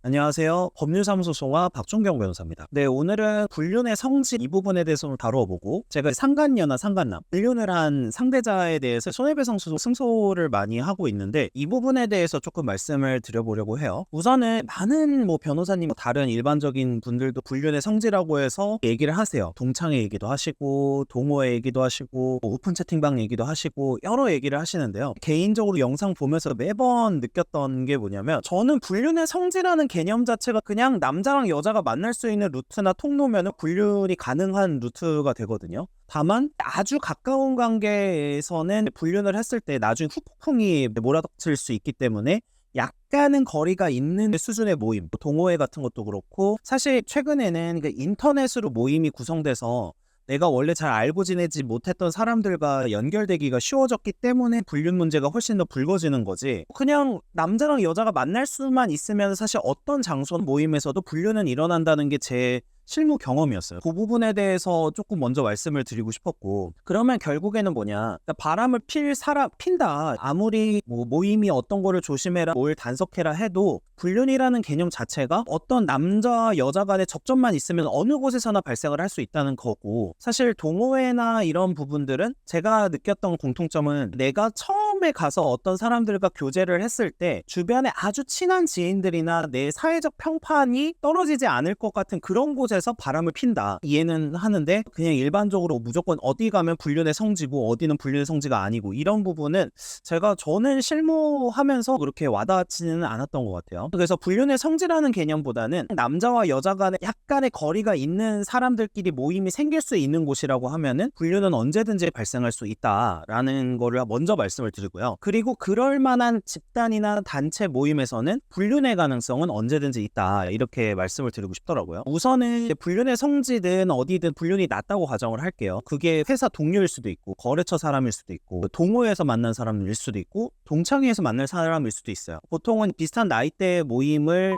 안녕하세요. 법률사무소 소와 박종경 변호사입니다. 네, 오늘은 불륜의 성질 이 부분에 대해서 좀 다뤄보고, 제가 상간녀나 상간남, 불륜을 한 상대자에 대해서 손해배상 소송 승소를 많이 하고 있는데, 이 부분에 대해서 조금 말씀을 드려보려고 해요. 우선은 많은 변호사님, 다른 일반적인 분들도 불륜의 성질이라고 해서 얘기를 하세요. 동창회 얘기도 하시고, 동호회 얘기도 하시고, 오픈 채팅방 얘기도 하시고, 여러 얘기를 하시는데요. 개인적으로 영상 보면서 매번 느꼈던 게 뭐냐면, 저는 불륜의 성질이라는 개념 자체가 그냥 남자랑 여자가 만날 수 있는 루트나 통로면 불륜이 가능한 루트가 되거든요. 다만 아주 가까운 관계에서는 불륜을 했을 때 나중에 후폭풍이 몰아닥칠 수 있기 때문에 약간은 거리가 있는 수준의 모임, 동호회 같은 것도 그렇고, 사실 최근에는 인터넷으로 모임이 구성돼서 내가 원래 잘 알고 지내지 못했던 사람들과 연결되기가 쉬워졌기 때문에 불륜 문제가 훨씬 더 불거지는 거지, 그냥 남자랑 여자가 만날 수만 있으면 사실 어떤 장소 모임에서도 불륜은 일어난다는 게 제 실무 경험이었어요. 그 부분에 대해서 조금 먼저 말씀을 드리고 싶었고, 그러면 결국에는 뭐냐, 그러니까 바람을 핀다, 아무리 모임이 어떤 거를 조심해라, 뭘 단속해라 해도 불륜이라는 개념 자체가 어떤 남자 여자 간의 접점만 있으면 어느 곳에서나 발생을 할 수 있다는 거고, 사실 동호회나 이런 부분들은 제가 느꼈던 공통점은, 내가 처음에 가서 어떤 사람들과 교제를 했을 때 주변에 아주 친한 지인들이나 내 사회적 평판이 떨어지지 않을 것 같은 그런 곳에서 바람을 핀다, 이해는 하는데, 그냥 일반적으로 무조건 어디 가면 불륜의 성지고 어디는 불륜의 성지가 아니고, 이런 부분은 저는 실무하면서 그렇게 와닿지는 않았던 것 같아요. 그래서 불륜의 성지라는 개념보다는 남자와 여자 간에 약간의 거리가 있는 사람들끼리 모임이 생길 수 있는 곳이라고 하면은 불륜은 언제든지 발생할 수 있다라는 거를 먼저 말씀을 드리고요. 그리고 그럴 만한 집단이나 단체 모임에서는 불륜의 가능성은 언제든지 있다, 이렇게 말씀을 드리고 싶더라고요. 우선은 불륜의 성지든 어디든 불륜이 낮다고 가정을 할게요. 그게 회사 동료일 수도 있고, 거래처 사람일 수도 있고, 동호회에서 만난 사람일 수도 있고, 동창회에서 만날 사람일 수도 있어요. 보통은 비슷한 나이대 모임을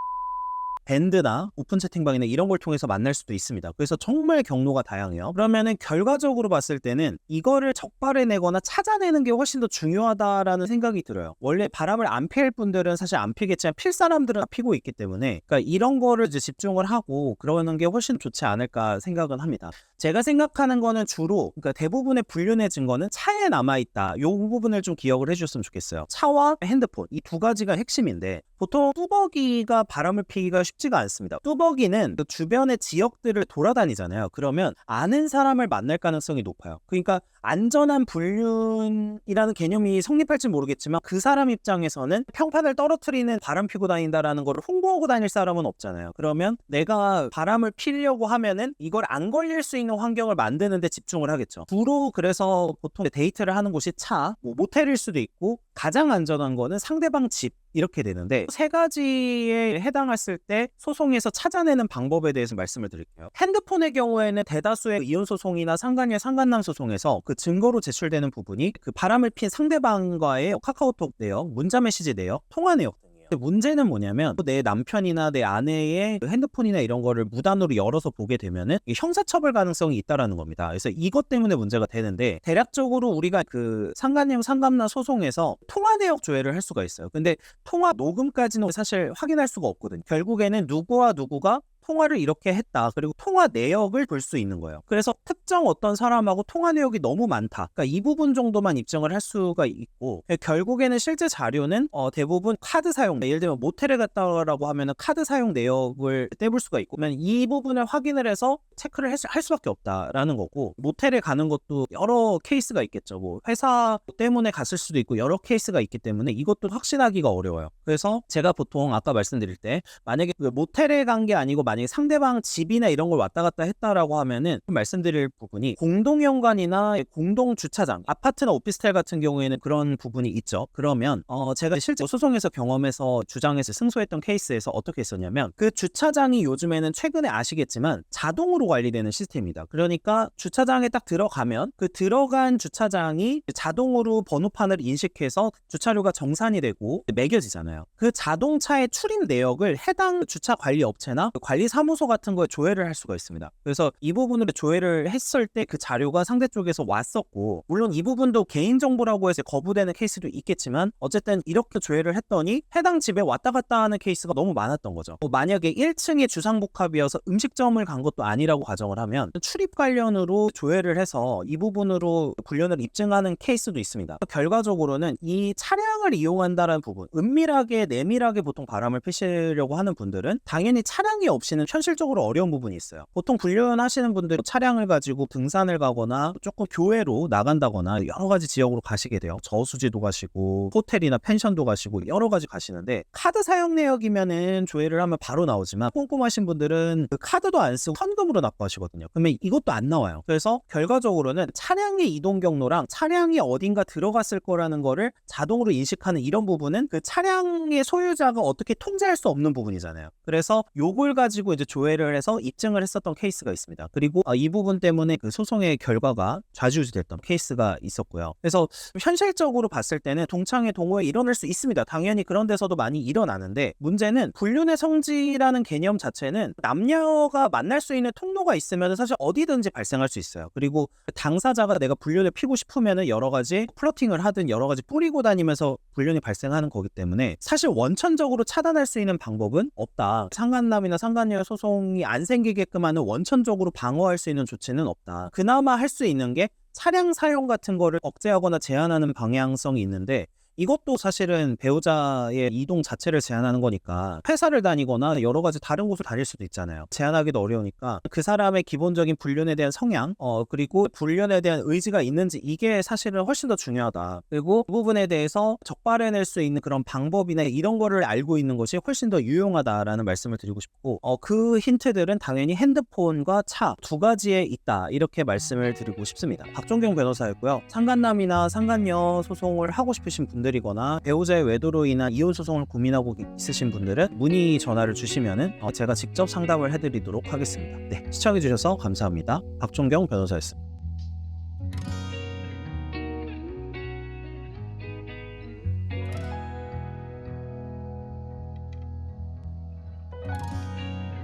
밴드나 오픈 채팅방이나 이런 걸 통해서 만날 수도 있습니다. 그래서 정말 경로가 다양해요. 그러면은 결과적으로 봤을 때는 이거를 적발해내거나 찾아내는 게 훨씬 더 중요하다라는 생각이 들어요. 원래 바람을 안 필 분들은 사실 안 피겠지만, 필 사람들은 피고 있기 때문에, 그러니까 이런 거를 이제 집중을 하고 그러는 게 훨씬 좋지 않을까 생각은 합니다. 제가 생각하는 거는 주로, 그러니까 대부분의 불륜의 증거는 차에 남아있다, 이 부분을 좀 기억을 해주셨으면 좋겠어요. 차와 핸드폰, 이 두 가지가 핵심인데, 보통 뚜벅이가 바람을 피기가 쉽지가 않습니다. 뚜벅이는 그 주변의 지역들을 돌아다니잖아요. 그러면 아는 사람을 만날 가능성이 높아요. 그러니까 안전한 불륜이라는 개념이 성립할지 모르겠지만, 그 사람 입장에서는 평판을 떨어뜨리는 바람 피고 다닌다라는 걸 홍보하고 다닐 사람은 없잖아요. 그러면 내가 바람을 피려고 하면은 이걸 안 걸릴 수 있는 환경을 만드는 데 집중을 하겠죠. 주로 그래서 보통 데이트를 하는 곳이 차, 모텔일 수도 있고, 가장 안전한 거는 상대방 집, 이렇게 되는데, 세 가지에 해당했을 때 소송에서 찾아내는 방법에 대해서 말씀을 드릴게요. 핸드폰의 경우에는 대다수의 이혼 소송이나 상간녀 상간남 소송에서 그 증거로 제출되는 부분이 그 바람을 핀 상대방과의 카카오톡 내역, 문자 메시지 내역, 통화 내역. 문제는 뭐냐면, 내 남편이나 내 아내의 핸드폰이나 이런 거를 무단으로 열어서 보게 되면은 형사처벌 가능성이 있다라는 겁니다. 그래서 이것 때문에 문제가 되는데, 대략적으로 우리가 그 상간녀 상간남 소송에서 통화 내역 조회를 할 수가 있어요. 근데 통화 녹음까지는 사실 확인할 수가 없거든요. 결국에는 누구와 누구가 통화를 이렇게 했다, 그리고 통화 내역을 볼 수 있는 거예요. 그래서 특정 어떤 사람하고 통화 내역이 너무 많다, 그러니까 이 부분 정도만 입증을 할 수가 있고, 결국에는 실제 자료는 대부분 카드 사용, 예를 들면 모텔에 갔다라고 하면 카드 사용 내역을 떼볼 수가 있고, 이 부분을 확인을 해서 체크를 할 수밖에 없다라는 거고, 모텔에 가는 것도 여러 케이스가 있겠죠. 회사 때문에 갔을 수도 있고, 여러 케이스가 있기 때문에 이것도 확신하기가 어려워요. 그래서 제가 보통 아까 말씀드릴 때, 만약에 모텔에 간 게 아니고 만약에 상대방 집이나 이런 걸 왔다 갔다 했다라고 하면은 말씀드릴 부분이, 공동연관이나 공동주차장, 아파트나 오피스텔 같은 경우에는 그런 부분이 있죠. 그러면 제가 실제 소송에서 경험해서 주장해서 승소했던 케이스에서 어떻게 했었냐면, 그 주차장이 요즘에는 최근에 아시겠지만 자동으로 관리되는 시스템입니다. 그러니까 주차장에 딱 들어가면 그 들어간 주차장이 자동으로 번호판을 인식해서 주차료가 정산이 되고 매겨지잖아요. 그 자동차의 출입 내역을 해당 주차 관리 업체나 관리 관리사무소 같은 거에 조회를 할 수가 있습니다. 그래서 이 부분을 조회를 했을 때 그 자료가 상대 쪽에서 왔었고, 물론 이 부분도 개인정보라고 해서 거부되는 케이스도 있겠지만 어쨌든 이렇게 조회를 했더니 해당 집에 왔다 갔다 하는 케이스가 너무 많았던 거죠. 만약에 1층에 주상복합이어서 음식점을 간 것도 아니라고 가정을 하면 출입 관련으로 조회를 해서 이 부분으로 불륜을 입증하는 케이스도 있습니다. 결과적으로는 이 차량을 이용한다는 부분, 은밀하게 내밀하게 보통 바람을 피시려고 하는 분들은 당연히 차량이 없이는 현실적으로 어려운 부분이 있어요. 보통 불륜하시는 분들은 차량을 가지고 등산을 가거나 조금 교외로 나간다거나 여러 가지 지역으로 가시게 돼요. 저수지도 가시고 호텔이나 펜션도 가시고 여러 가지 가시는데, 카드 사용 내역이면은 조회를 하면 바로 나오지만 꼼꼼하신 분들은 그 카드도 안 쓰고 현금으로 납부하시거든요. 그러면 이것도 안 나와요. 그래서 결과적으로는 차량의 이동 경로랑 차량이 어딘가 들어갔을 거라는 거를 자동으로 인식하는 이런 부분은 그 차량의 소유자가 어떻게 통제할 수 없는 부분이잖아요. 그래서 요걸 가지고 이제 조회를 해서 입증을 했었던 케이스가 있습니다. 그리고 이 부분 때문에 그 소송의 결과가 좌지우지됐던 케이스가 있었고요. 그래서 현실적으로 봤을 때는 동창회 동호회 일어날 수 있습니다. 당연히 그런 데서도 많이 일어나는데, 문제는 불륜의 성지라는 개념 자체는 남녀가 만날 수 있는 통로가 있으면 사실 어디든지 발생할 수 있어요. 그리고 당사자가 내가 불륜을 피고 싶으면 여러 가지 플러팅을 하든 여러 가지 뿌리고 다니면서 불륜이 발생하는 거기 때문에 사실 원천적으로 차단할 수 있는 방법은 없다. 상간남이나 상간녀 소송이 안 생기게끔 하는 원천적으로 방어할 수 있는 조치는 없다. 그나마 할 수 있는 게 차량 사용 같은 거를 억제하거나 제한하는 방향성이 있는데, 이것도 사실은 배우자의 이동 자체를 제한하는 거니까 회사를 다니거나 여러 가지 다른 곳을 다닐 수도 있잖아요. 제한하기도 어려우니까 그 사람의 기본적인 불륜에 대한 성향, 그리고 불륜에 대한 의지가 있는지, 이게 사실은 훨씬 더 중요하다. 그리고 그 부분에 대해서 적발해낼 수 있는 그런 방법이나 이런 거를 알고 있는 것이 훨씬 더 유용하다라는 말씀을 드리고 싶고, 그 힌트들은 당연히 핸드폰과 차 두 가지에 있다, 이렇게 말씀을 드리고 싶습니다. 박종경 변호사였고요. 상간남이나 상간녀 소송을 하고 싶으신 분들이거나 배우자의 외도로 인한 이혼 소송을 고민하고 있으신 분들은 문의 전화를 주시면은 제가 직접 상담을 해드리도록 하겠습니다. 네, 시청해주셔서 감사합니다. 박종경 변호사였습니다.